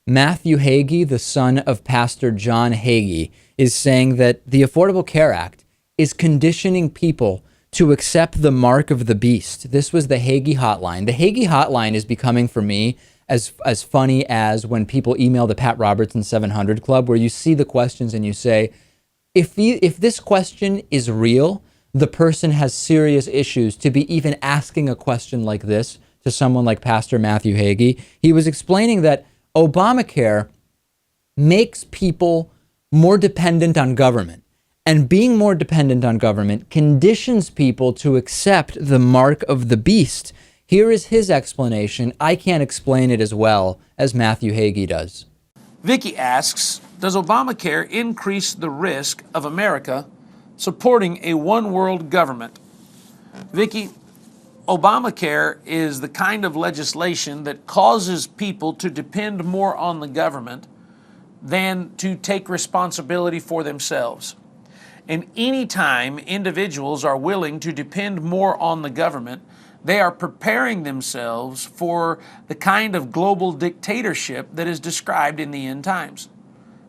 Matthew Hagee, the son of Pastor John Hagee, is saying that the Affordable Care Act is conditioning people to accept the mark of the beast. This was the Hagee hotline. The Hagee hotline is becoming, for me, as funny as when people email the Pat Robertson 700 Club, where you see the questions and you say, if this question is real, the person has serious issues to be even asking a question like this to someone like Pastor Matthew Hagee. He was explaining that Obamacare makes people more dependent on government. And being more dependent on government conditions people to accept the mark of the beast. Here is his explanation. I can't explain it as well as Matthew Hagee does. Vicky asks, does Obamacare increase the risk of America supporting a one-world government? Vicky, Obamacare is the kind of legislation that causes people to depend more on the government than to take responsibility for themselves. And anytime individuals are willing to depend more on the government, they are preparing themselves for the kind of global dictatorship that is described in the end times.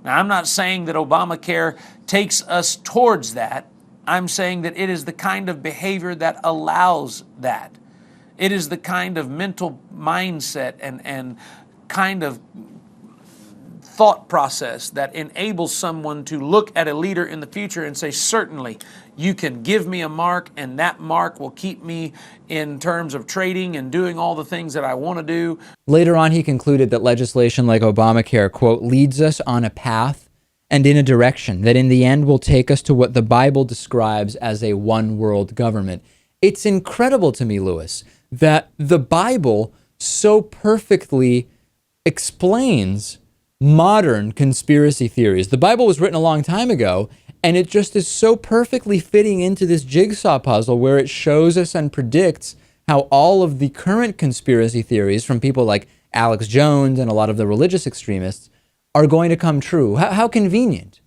Now, I'm not saying that Obamacare takes us towards that. I'm saying that it is the kind of behavior that allows that. It is the kind of mental mindset and kind of thought process that enables someone to look at a leader in the future and say, certainly, you can give me a mark and that mark will keep me in terms of trading and doing all the things that I want to do. Later on, he concluded that legislation like Obamacare, quote, leads us on a path and in a direction that in the end will take us to what the Bible describes as a one world government. It's incredible to me, Lewis, that the Bible so perfectly explains modern conspiracy theories. The Bible was written a long time ago, and it just is so perfectly fitting into this jigsaw puzzle where it shows us and predicts how all of the current conspiracy theories from people like Alex Jones and a lot of the religious extremists are going to come true. How convenient.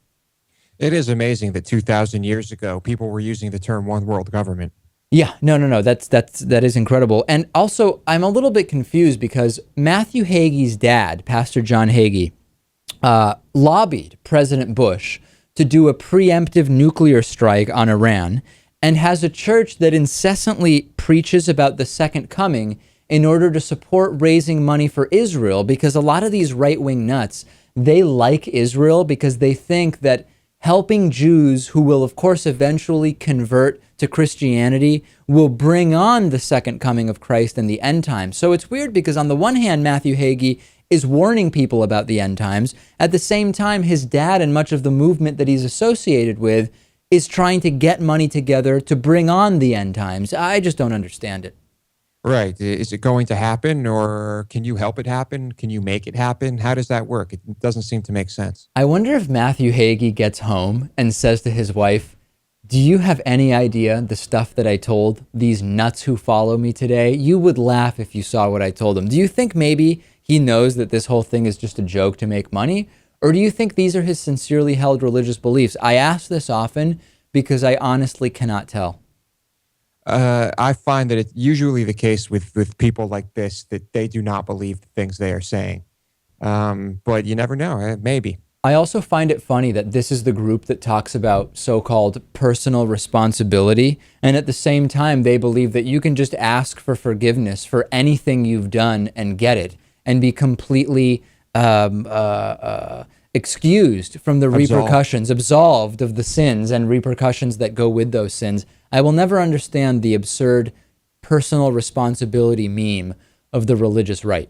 It is amazing that 2,000 years ago, people were using the term one world government. Yeah, no. That is incredible. And also, I'm a little bit confused because Matthew Hagee's dad, Pastor John Hagee, lobbied President Bush to do a preemptive nuclear strike on Iran and has a church that incessantly preaches about the second coming in order to support raising money for Israel, because a lot of these right-wing nuts, they like Israel because they think that helping Jews who will, of course, eventually convert to Christianity will bring on the second coming of Christ in the end times. So it's weird because on the one hand, Matthew Hagee is warning people about the end times. At the same time, his dad and much of the movement that he's associated with is trying to get money together to bring on the end times. I just don't understand it. Right. Is it going to happen, or can you help it happen? Can you make it happen? How does that work? It doesn't seem to make sense. I wonder if Matthew Hagee gets home and says to his wife, do you have any idea the stuff that I told these nuts who follow me today? You would laugh if you saw what I told them. Do you think maybe he knows that this whole thing is just a joke to make money? Or do you think these are his sincerely held religious beliefs? I ask this often because I honestly cannot tell. I find that it's usually the case with people like this, that they do not believe the things they are saying. But you never know. Maybe. I also find it funny that this is the group that talks about so-called personal responsibility. And at the same time, they believe that you can just ask for forgiveness for anything you've done and get it and be completely excused from the repercussions, absolved of the sins and repercussions that go with those sins. I will never understand the absurd personal responsibility meme of the religious right.